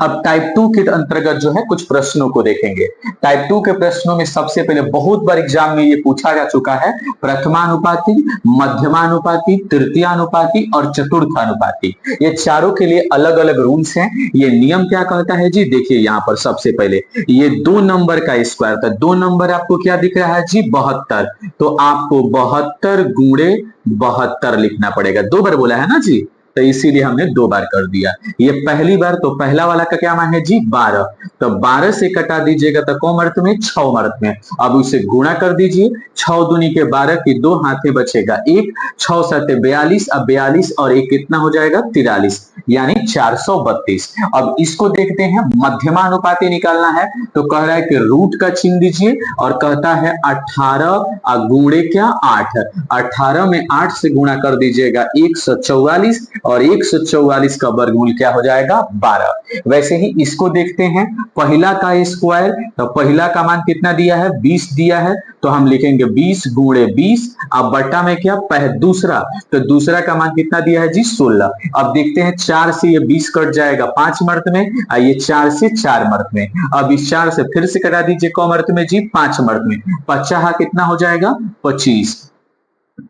अब टाइप 2 के अंतर्गत जो है कुछ प्रश्नों को देखेंगे। टाइप 2 के प्रश्नों में सबसे पहले बहुत बार एग्जाम में ये पूछा जा चुका है, प्रथमानुपाती, मध्यमानुपाती, तृतीयानुपाती और चतुर्थानुपाती। ये चारों के लिए अलग अलग रूल्स हैं। ये नियम क्या कहता है जी, देखिए यहाँ पर सबसे पहले ये 2 नंबर का स्क्वायर था, 2 नंबर आपको क्या दिख रहा है जी 72, तो आपको 72 गुणे 72 लिखना पड़ेगा। 2 बार बोला है ना जी, तो इसीलिए हमने 2 बार कर दिया। ये पहली बार, तो पहला वाला का क्या मान है जी 12, तो 12 से कटा दीजिएगा तो कौन अर्थ में 6 अर्थ में। अब उसे गुणा कर दीजिए, 6 दूनी के 12 की 2 हाथे बचेगा 1, 6 सते 42, अब 42 और 1 कितना हो जाएगा 43, यानी 432। अब इसको देखते हैं, मध्यमानुपाती निकालना है तो कह रहा है कि रूट का चिन्ह दीजिए और कहता है 18 गुणे क्या 8, 18 में 8 से गुणा कर दीजिएगा 144 और 144 का वर्गमूल क्या हो जाएगा 12। वैसे ही इसको देखते हैं, पहला का स्क्वायर, तो पहला का मान कितना दिया है 20 दिया है, तो हम लिखेंगे 20 गुणे 20, अब बट्टा में क्या दूसरा, तो दूसरा का मान कितना दिया है जी 16। अब देखते हैं 4 से ये 20 कट जाएगा 5 मर्त में, ये 4 से 4 मर्त में, अब इस 4 से फिर से कटा दीजिए कौन मर्त में जी 5 मर्त में, 50 कितना हो जाएगा 25।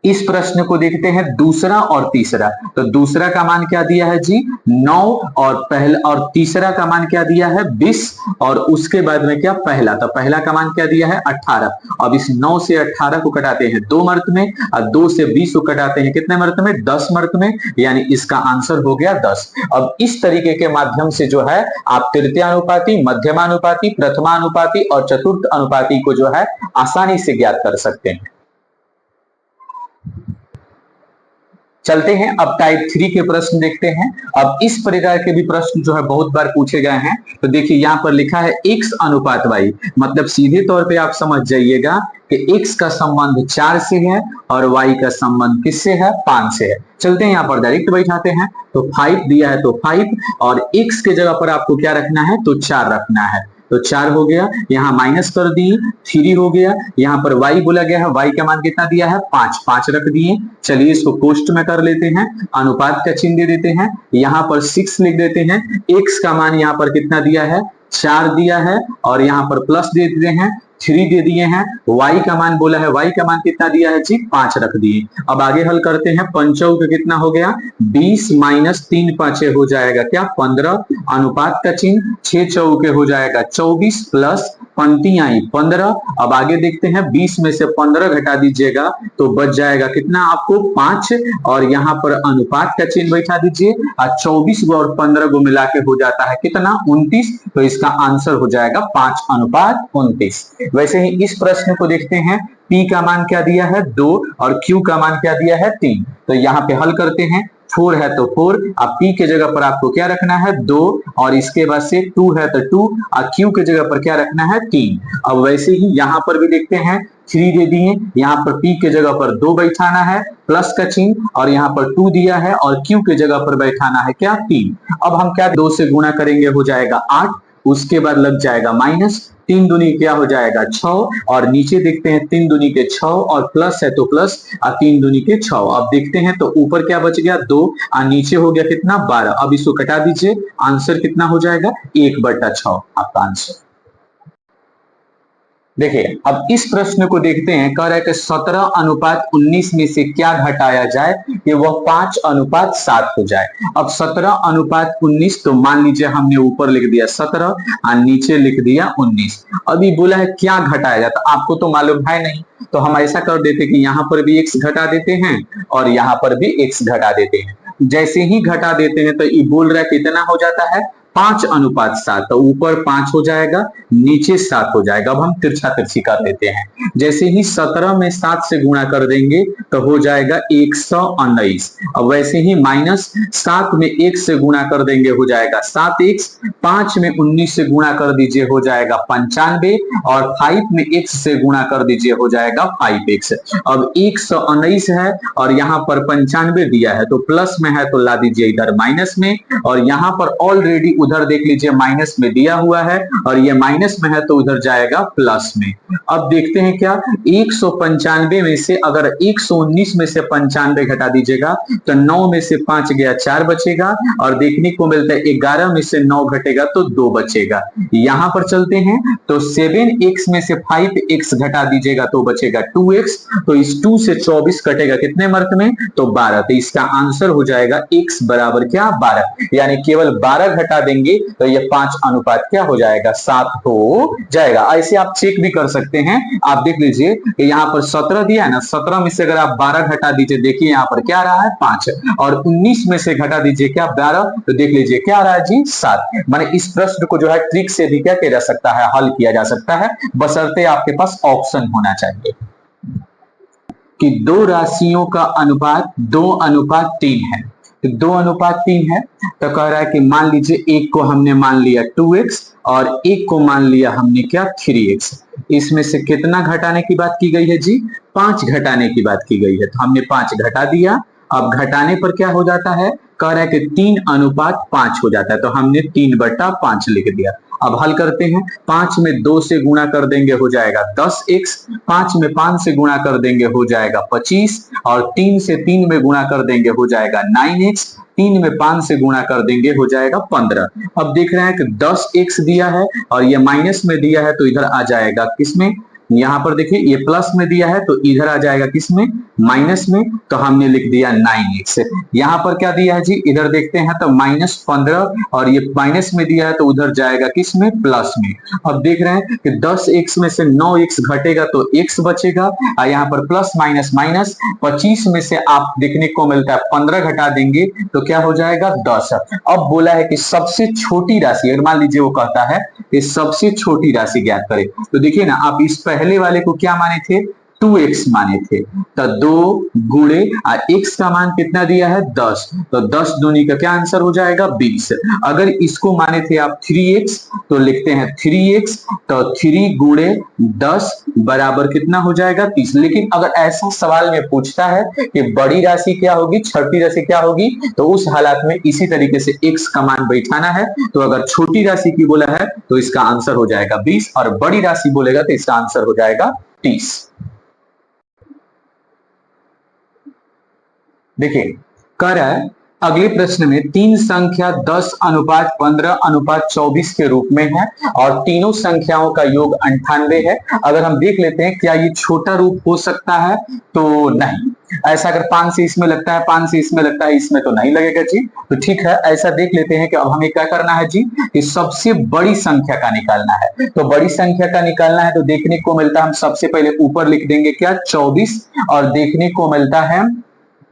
इस प्रश्न को देखते हैं दूसरा और तीसरा, तो दूसरा का मान क्या दिया है जी 9 और पहला, और तीसरा का मान क्या दिया है 20 और उसके बाद में क्या पहला, तो पहला का मान क्या दिया है 18। अब इस 9 से 18 को कटाते हैं 2 मर्त में और 2 से 20 को कटाते हैं कितने मर्त में 10 मर्त में, यानी इसका आंसर हो गया 10। अब इस तरीके के माध्यम से जो है आप तृतीयानुपाती, मध्यमानुपाती, प्रथमानुपाती और चतुर्थ अनुपाती को जो है आसानी से ज्ञात कर सकते हैं। चलते हैं अब टाइप 3 के प्रश्न देखते हैं। अब इस प्रकार के भी प्रश्न जो है बहुत बार पूछे गए हैं, तो देखिए यहाँ पर लिखा है x अनुपात y, मतलब सीधे तौर पे आप समझ जाइएगा कि x का संबंध 4 से है और y का संबंध किससे है 5 से है। चलते हैं यहाँ पर डायरेक्ट बैठाते हैं, तो 5 दिया है तो 5 और x के जगह पर आपको क्या रखना है तो 4 रखना है, तो 4 हो गया, यहाँ माइनस कर दिए 3 हो गया, यहाँ पर y बोला गया है, y का मान कितना दिया है 5, 5 रख दिए। चलिए इसको कोष्ठ में कर लेते हैं, अनुपात का चिन्ह दे देते हैं, यहाँ पर 6 लिख देते हैं, x का मान यहाँ पर कितना दिया है 4 दिया है और यहाँ पर प्लस दे देते हैं 3 दे दिए हैं, y का मान बोला है, y का मान कितना दिया है जी 5 रख दिए। अब आगे हल करते हैं, 5 का कितना हो गया 20 माइनस 3 5 हो जाएगा क्या 15, अनुपात का चिन्ह 6 चौके हो जाएगा 24 प्लस पंक्ति आई 15। अब आगे देखते हैं 20 में से 15 घटा दीजिएगा तो बच जाएगा कितना आपको 5 और यहाँ पर अनुपात का चिन्ह बैठा दीजिए और 24 को और 15 को मिला के हो जाता है कितना 29, तो इसका आंसर हो जाएगा 5 अनुपात 29। वैसे ही इस प्रश्न को देखते हैं, P का मान क्या दिया है 2 और Q का मान क्या दिया है 3, तो यहाँ पे हल करते हैं, 4 है तो 4, अब P के जगह पर आपको क्या रखना है 2 और इसके बाद से 2 है तो 2 और Q के जगह पर क्या रखना है 3। अब वैसे ही यहाँ पर भी देखते हैं 3 दे दिए, यहाँ पर P के जगह पर 2 बैठाना है प्लस का चिन्ह और यहाँ पर 2 दिया है और Q के जगह पर बैठाना है क्या 3। अब हम क्या 2 से गुणा करेंगे हो जाएगा 8, उसके बाद लग जाएगा माइनस, 3 दूनी क्या हो जाएगा 6 और नीचे देखते हैं 3 दूनी के 6 और प्लस है तो प्लस और 3 दूनी के 6। अब देखते हैं तो ऊपर क्या बच गया 2 और नीचे हो गया कितना 12। अब इसको कटा दीजिए, आंसर कितना हो जाएगा 1/6 आपका आंसर। देखिए अब इस प्रश्न को देखते हैं, कह रहा है कि 17 अनुपात 19 में से क्या घटाया जाए कि वह 5 अनुपात 7 हो जाए। अब 17 अनुपात 19, तो मान लीजिए हमने ऊपर लिख दिया 17 और नीचे लिख दिया 19। अभी बोला है क्या घटाया जाए, तो आपको तो मालूम है नहीं, तो हम ऐसा कर देते कि यहाँ पर भी x घटा देते हैं और यहाँ पर भी x घटा देते हैं। जैसे ही घटा देते हैं तो ये बोल रहा है कितना हो जाता है 5 अनुपात 7, तो ऊपर 5 हो जाएगा नीचे 7 हो जाएगा। अब हम तिरछा तिरछी कर देते हैं, जैसे ही 17 में 7 से गुणा कर देंगे तो हो जाएगा 119। अब वैसे ही माइनस 7 में 1 से गुणा कर देंगे हो जाएगा 7x, 5 में 19 से गुणा कर दीजिए हो जाएगा 95 और 5 में x से गुणा कर दीजिए हो जाएगा 5x। अब 119 है और यहाँ पर 95 दिया है तो प्लस में है तो ला दीजिए इधर माइनस में, और यहाँ पर ऑलरेडी उधर देख लीजिए माइनस में दिया हुआ है और ये माइनस में है तो उधर जाएगा प्लस में। अब देखते हैं क्या 195 में से अगर 119 में से 95 घटा दीजिएगा तो 9 में से 5 गया 4 बचेगा और देखने को मिलता है 11 में से 9 घटेगा तो 2 बचेगा। यहां पर चलते हैं तो 7x में से 5x घटा दीजिएगा तो बचेगा 2x, तो इस 2 से 24 कटेगा कितने मार्क में तो 12, तो इसका आंसर हो जाएगा x बराबर क्या 12, यानी केवल 12 घटा देंगे तो ये 5 अनुपात क्या हो जाएगा 7 हो जाएगा। ऐसे आप चेक भी कर सकते हैं, आप देख लीजिए कि यहाँ पर 17 दिया है ना, 17 में से अगर आप 12 घटा दीजिए देखिए यहाँ पर क्या आ रहा है 5, और 19 में से घटा दीजिए क्या 12 तो देख लीजिए क्या आ रहा है जी 7। माने इस प्रश्न को जो है ट्रिक से भी क्या किया जा सकता है, हल किया जा सकता है, बशर्ते आपके पास ऑप्शन होना चाहिए कि दो राशियों का अनुपात 2:3 है। तो 2:3 है तो कह रहा है कि मान लीजिए एक को हमने मान लिया 2x और एक को मान लिया हमने क्या 3x। इसमें से कितना घटाने की बात की गई है जी 5 घटाने की बात की गई है, तो हमने 5 घटा दिया। अब घटाने पर क्या हो जाता है, कह रहा है कि 3:5 हो जाता है, तो हमने 3/5 लिख दिया। अब हल करते हैं, 5 में 2 से गुणा कर देंगे हो जाएगा 10x, 5 में 5 से गुणा कर देंगे हो जाएगा 25, और 3 से 3 में गुणा कर देंगे हो जाएगा 9x, 3 में 5 से गुणा कर देंगे हो जाएगा 15। अब देख रहे हैं कि 10x दिया है और ये माइनस में दिया है तो इधर आ जाएगा किसमें, यहां पर देखिए ये प्लस में दिया है तो इधर आ जाएगा किसमें माइनस में, तो हमने लिख दिया 9x। यहां पर क्या दिया है जी इधर देखते हैं तो -15 और ये माइनस में दिया है तो उधर जाएगा किसमें प्लस में। अब देख रहे हैं कि 10x में से 9x घटेगा तो x बचेगा, और यहाँ पर प्लस माइनस माइनस, 25 में से आप देखने को मिलता है 15 घटा देंगे तो क्या हो जाएगा 10। अब बोला है कि सबसे छोटी राशि, अगर मान लीजिए वो कहता है कि सबसे छोटी राशि ज्ञात करें, तो देखिए ना आप इस पहले वाले को क्या माने थे 2x माने थे, तो 2 गुणे x का मान कितना दिया है 10, तो 10 दूनी का क्या आंसर हो जाएगा 20। अगर इसको माने थे आप 3x तो लिखते हैं 3x, तो 3 गुणे 10 बराबर कितना हो जाएगा 30। लेकिन अगर ऐसा सवाल में पूछता है कि बड़ी राशि क्या होगी छोटी राशि क्या होगी, तो उस हालात में इसी तरीके से x का मान बैठाना है। तो अगर छोटी राशि की बोला है तो इसका आंसर हो जाएगा 20, और बड़ी राशि बोलेगा तो इसका आंसर हो जाएगा 30। देखिए कह रहा है अगले प्रश्न में तीन संख्या 10:15:24 के रूप में है और तीनों संख्याओं का योग 98 है। अगर हम देख लेते हैं क्या ये छोटा रूप हो सकता है, तो नहीं। ऐसा अगर 5 से इसमें लगता है 5 से इसमें लगता है, इसमें तो नहीं लगेगा जी। तो ठीक है, ऐसा देख लेते हैं कि अब हमें क्या करना है जी कि सबसे बड़ी संख्या का निकालना है। तो बड़ी संख्या का निकालना है तो देखने को मिलता है हम सबसे पहले ऊपर लिख देंगे क्या 24, और देखने को मिलता है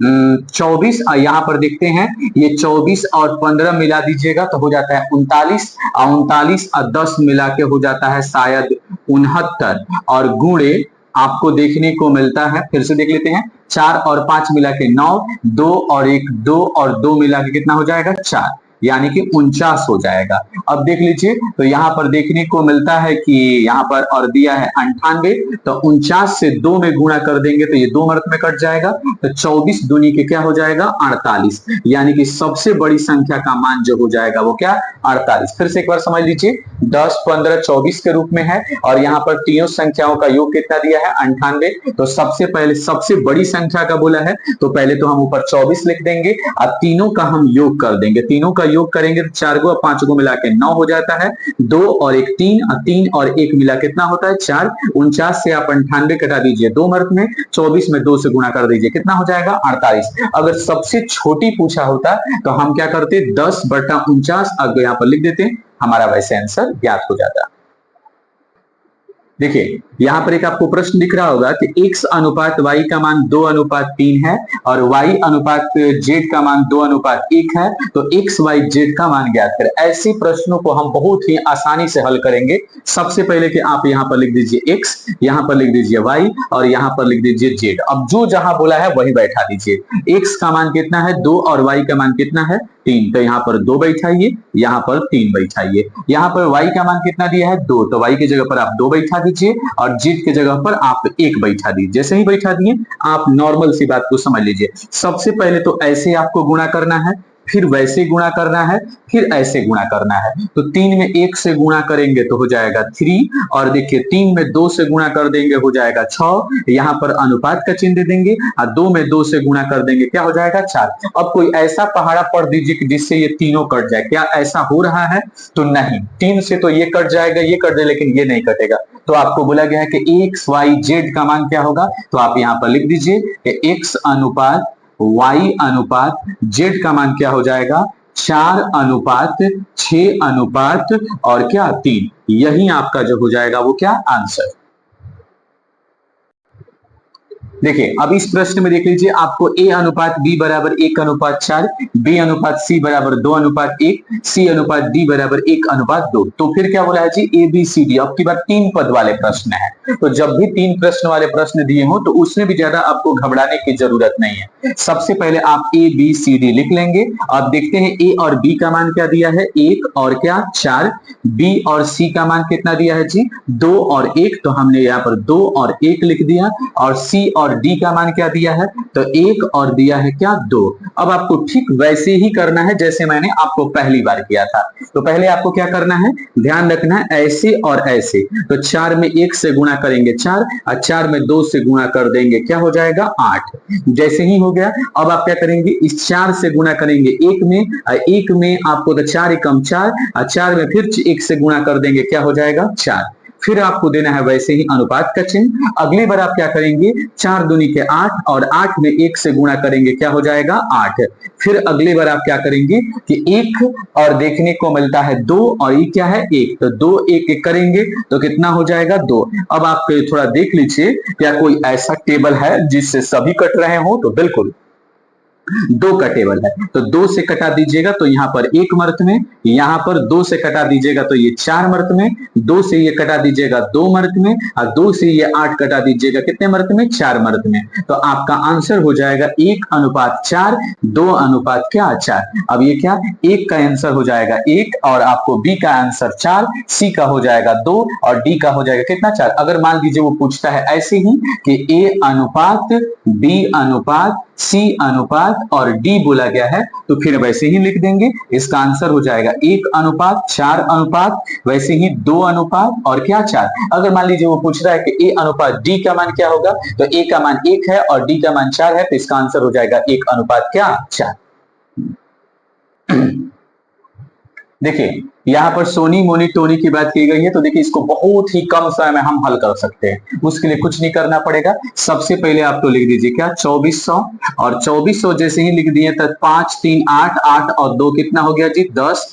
24, यहाँ पर देखते हैं ये 24 और 15 मिला दीजिएगा तो हो जाता है 39, और 39 और 10 मिला के हो जाता है शायद 69, और गुणे आपको देखने को मिलता है, फिर से देख लेते हैं 4 और 5 मिला के 9, 2 और 1 2 और 2 मिला के कितना हो जाएगा 4, यानी कि 49 हो जाएगा। अब देख लीजिए तो यहाँ पर देखने को मिलता है कि यहाँ पर और दिया है 98, तो 49 से 2 में गुणा कर देंगे तो ये 2 मर्क में कट जाएगा, तो 24 दूनी के क्या हो जाएगा 48, यानी कि सबसे बड़ी संख्या का मान जो हो जाएगा वो क्या 48। फिर से एक बार समझ लीजिए 10 15 24 के रूप में है और यहाँ पर तीनों संख्याओं का योग कितना दिया है 98, तो सबसे पहले सबसे बड़ी संख्या का बोला है तो पहले तो हम ऊपर 24 लिख देंगे और तीनों का हम योग कर देंगे। तीनों का योग करेंगे तो 4 को 5 को मिला के 9 हो जाता है, 2 और 1 3, 3 और 1 मिला कितना होता है 4, 49 से आप 98 कटा दीजिए 2 मार्क में, 24 में 2 से गुणा कर दीजिए कितना हो जाएगा 48। अगर सबसे छोटी पूछा होता तो हम क्या करते 10/49 अगर यहाँ पर लिख देते, हमारा वैसे आंसर ज्ञात हो जाता। देखिए यहाँ पर एक आपको प्रश्न दिख रहा होगा कि x अनुपात y का मान 2:3 है और y अनुपात z का मान 2:1 है, तो x y z का मान ज्ञात करें। ऐसे प्रश्नों को हम बहुत ही आसानी से हल करेंगे। सबसे पहले कि आप यहाँ पर लिख दीजिए x, यहाँ पर लिख दीजिए y और यहाँ पर लिख दीजिए z। अब जो जहां बोला है वही बैठा दीजिए। x का मान कितना है 2 और y का मान कितना है 3, तो यहाँ पर 2 बैठाइए, यहाँ पर 3 बैठाइए। यहाँ पर y का मान कितना दिया है 2, तो y की जगह पर आप 2 बैठा दीजिए और z की जगह पर आप 1 बैठा दीजिए। जैसे ही बैठा दिए आप नॉर्मल सी बात को समझ लीजिए। सबसे पहले तो ऐसे आपको गुणा करना है, फिर वैसे गुणा करना है, फिर ऐसे गुणा करना है। तो 3 में 1 से गुणा करेंगे तो हो जाएगा 3, और देखिए 3 में 2 से गुणा कर देंगे हो जाएगा 6, यहाँ पर अनुपात का चिन्ह दे देंगे, और 2 में 2 से गुणा कर देंगे क्या हो जाएगा 4। अब कोई ऐसा पहाड़ा पढ़ दीजिए कि जिससे ये तीनों कट जाए, क्या ऐसा हो रहा है? तो नहीं, 3 से तो ये कट जाएगा, ये कट जाए, लेकिन ये नहीं कटेगा। तो आपको बोला गया है कि एक्स वाई जेड का मान क्या होगा, तो आप यहाँ पर लिख दीजिए कि एक्स अनुपात y अनुपात z का मान क्या हो जाएगा, 4 अनुपात 6 अनुपात और क्या 3। यही आपका जो हो जाएगा वो क्या आंसर। देखिए अब इस प्रश्न में देख लीजिए, आपको a अनुपात b बराबर 1 अनुपात 4, b अनुपात c बराबर 2 अनुपात 1, c अनुपात d बराबर 1 अनुपात 2। तो फिर क्या बोला है जी, a b c d। अब की बात 3 पद वाले प्रश्न है, तो जब भी 3 प्रश्न वाले प्रश्न दिए हो तो उसमें भी ज्यादा आपको घबराने की जरूरत नहीं है। सबसे पहले आप a b c d लिख लेंगे। अब देखते हैं a और b का मान क्या दिया है, 1 और क्या 4, b और c का मान कितना दिया है जी, 2 और 1, तो हमने यहाँ पर 2 और 1 लिख दिया। और c और d का मान क्या दिया है, तो 1 और दिया है क्या 2। अब आपको ठीक वैसे ही करना है जैसे मैंने आपको पहली बार किया था। तो पहले आपको क्या करना है, ध्यान रखना है ऐसे और ऐसे। तो 4 में 1 से गुणा करेंगे 4, और 4 में 2 से गुणा कर देंगे क्या हो जाएगा 8। जैसे ही हो गया, अब आप क्या करेंगे, इस 4 से गुणा करेंगे 1 में, और 1 में आपको तो 4 एकम 4, और 4 में फिर 1 से गुणा कर देंगे क्या हो जाएगा 4। फिर आपको देना है वैसे ही अनुपात का चिन्ह। अगली बार आप क्या करेंगे, 4 दूनी के 8, और 8 में 1 से गुणा करेंगे क्या हो जाएगा 8। फिर अगली बार आप क्या करेंगे कि 1 और देखने को मिलता है 2, और ये क्या है 1, तो 2 1 1 करेंगे तो कितना हो जाएगा 2। अब आप थोड़ा देख लीजिए, क्या कोई ऐसा टेबल है जिससे सभी कट रहे हो, तो बिल्कुल 2 का टेबल है। तो 2 से कटा दीजिएगा तो यहाँ पर 1 मर्त में, यहाँ पर 2 से कटा दीजिएगा तो ये 4 मर्त में, 2 से ये कटा दीजिएगा 2 मर्त में, और 2 से ये 8 कटा दीजिएगा कितने मर्त में, 4 मर्त में। तो आपका आंसर हो जाएगा 1 अनुपात 4, 2 अनुपात क्या 4। अब ये क्या, 1 का आंसर हो जाएगा 1, और आपको बी का आंसर 4, सी का हो जाएगा 2, और डी का हो जाएगा कितना 4। अगर मान लीजिए वो पूछता है ऐसे ही कि ए अनुपात बी अनुपात सी अनुपात और डी बोला गया है, तो फिर वैसे ही लिख देंगे। इसका आंसर हो जाएगा 1 अनुपात 4 अनुपात, वैसे ही 2 अनुपात और क्या 4। अगर मान लीजिए वो पूछ रहा है कि ए अनुपात डी का मान क्या होगा, तो ए का मान 1 है और डी का मान 4 है, तो इसका आंसर हो जाएगा 1 अनुपात क्या 4। देखिए यहाँ पर सोनी मोनी टोनी की बात की गई है, तो देखिए इसको बहुत ही कम समय में हम हल कर सकते हैं। उसके लिए कुछ नहीं करना पड़ेगा। सबसे पहले आप तो लिख दीजिए क्या 2400, और 2400 जैसे ही लिख दिए तो 5 3 8, 8 और 2 कितना हो गया जी 10।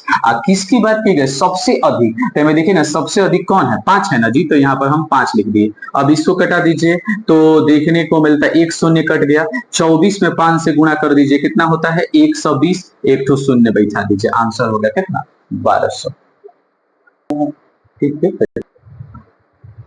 किसकी बात की गई, सबसे अधिक, तो मैं देखिए ना सबसे अधिक कौन है 5 है ना जी, तो यहाँ पर हम 5 लिख दिए। अब इसको कटा दीजिए तो देखने को मिलता है 1 शून्य कट गया, 24 में 5 से गुणा कर दीजिए कितना होता है 120, एक तो शून्य बैठा दीजिए, आंसर हो गया कितना 1200। ठीक है,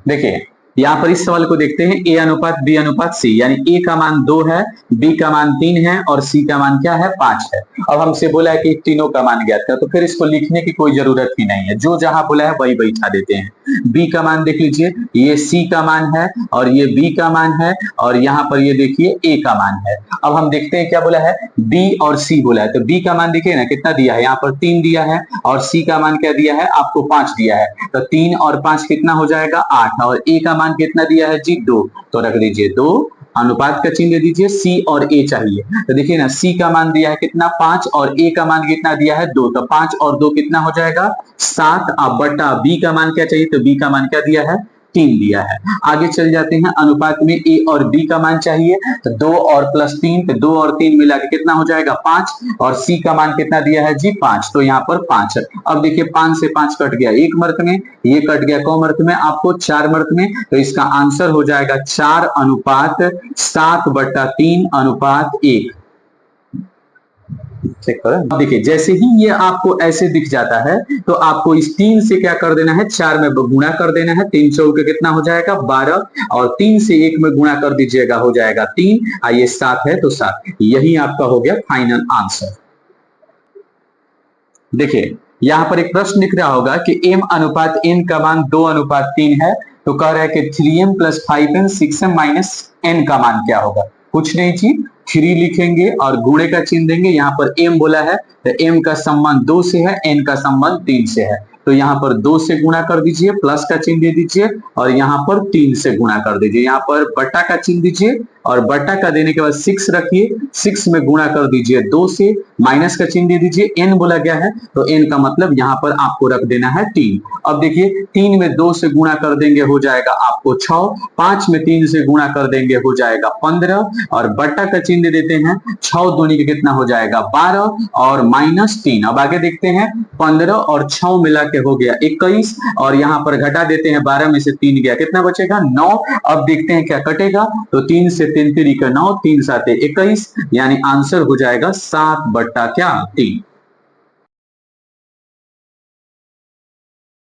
देखिए यहाँ पर इस सवाल को देखते हैं, ए अनुपात बी अनुपात सी, यानी ए का मान 2 है, बी का मान 3 है और सी का मान क्या है 5 है। अब हमसे बोला है कि तीनों का मान ज्ञात कर, तो फिर इसको लिखने की कोई जरूरत ही नहीं है, जो जहां बोला है वही बैठा देते हैं। बी का मान देख लीजिए, ये सी का मान है और ये बी का मान है, और यहाँ पर ये देखिए ए का मान है। अब हम देखते हैं क्या बोला है, बी और सी बोला है, तो बी का मान देखिए ना कितना दिया है, यहाँ पर 3 दिया है, और सी का मान क्या दिया है आपको 5 दिया है, तो 3 और 5 कितना हो जाएगा 8, और ए का मान कितना दिया है जी 2, तो रख दीजिए 2, अनुपात का चिन्ह दे दीजिए, सी और ए चाहिए। तो देखिए ना सी का मान दिया है कितना 5, और ए का मान कितना दिया है 2, तो 5 और 2 कितना हो जाएगा 7। अब बटा बी का मान क्या चाहिए, तो बी का मान क्या दिया है 3 दिया है। आगे चल जाते हैं, अनुपात में ए और बी का मान चाहिए, तो 2 और प्लस 3, तो 2 और 3 मिला के कितना हो जाएगा 5, और सी का मान कितना दिया है जी 5, तो यहाँ पर 5 है। अब देखिए 5 से 5 कट गया 1 मर्त में, ये कट गया कौ मर्त में आपको 4 मर्त में, तो इसका आंसर हो जाएगा 4 अनुपात 7 बटा 3 अनुपात 1। चेक करें, देखिए जैसे ही ये आपको ऐसे दिख जाता है तो आपको इस 3 से क्या कर देना है 4 में गुणा कर देना है, 3 चौके कितना हो जाएगा 12, और 3 से 1 में गुणा कर दीजिएगा हो जाएगा 3, ये 7 है तो 7। यही आपका हो गया फाइनल आंसर। देखिए यहां पर एक प्रश्न दिख रहा होगा कि m अनुपात n का मान 2 अनुपात 3 है, तो कह रहा है कि 3m + 5n 6m - n का मान क्या होगा। कुछ नहीं जी, 3 लिखेंगे और गुणे का चिन्ह देंगे। यहाँ पर m बोला है तो m का संबंध 2 से है, n का संबंध 3 से है, तो यहाँ पर 2 से गुणा कर दीजिए, प्लस का चिन्ह दे दीजिए और यहाँ पर 3 से गुणा कर दीजिए। यहाँ पर बट्टा का चिन्ह दीजिए और बट्टा का देने के बाद 6 रखिए, 6 में गुणा कर दीजिए 2 से, माइनस का चिन्ह दे दीजिए, n बोला गया है तो n का मतलब यहाँ पर आपको रख देना है 3। अब देखिए 3 में 2 से गुणा कर देंगे हो जाएगा आपको 6, 5 में 3 से गुणा कर देंगे हो जाएगा 15 और बट्टा का चिन्ह दे देते हैं, 6 दूनी के कितना हो जाएगा 12 और माइनस 3। अब आगे देखते हैं 15 और 6 मिला के हो गया 21 और यहाँ पर घटा देते हैं, 12 में से 3 गया, कितना बचेगा 9। अब देखते हैं क्या कटेगा, तो 3 से 3 3 का 9, 3 7 21, यानी आंसर हो जाएगा 7/3।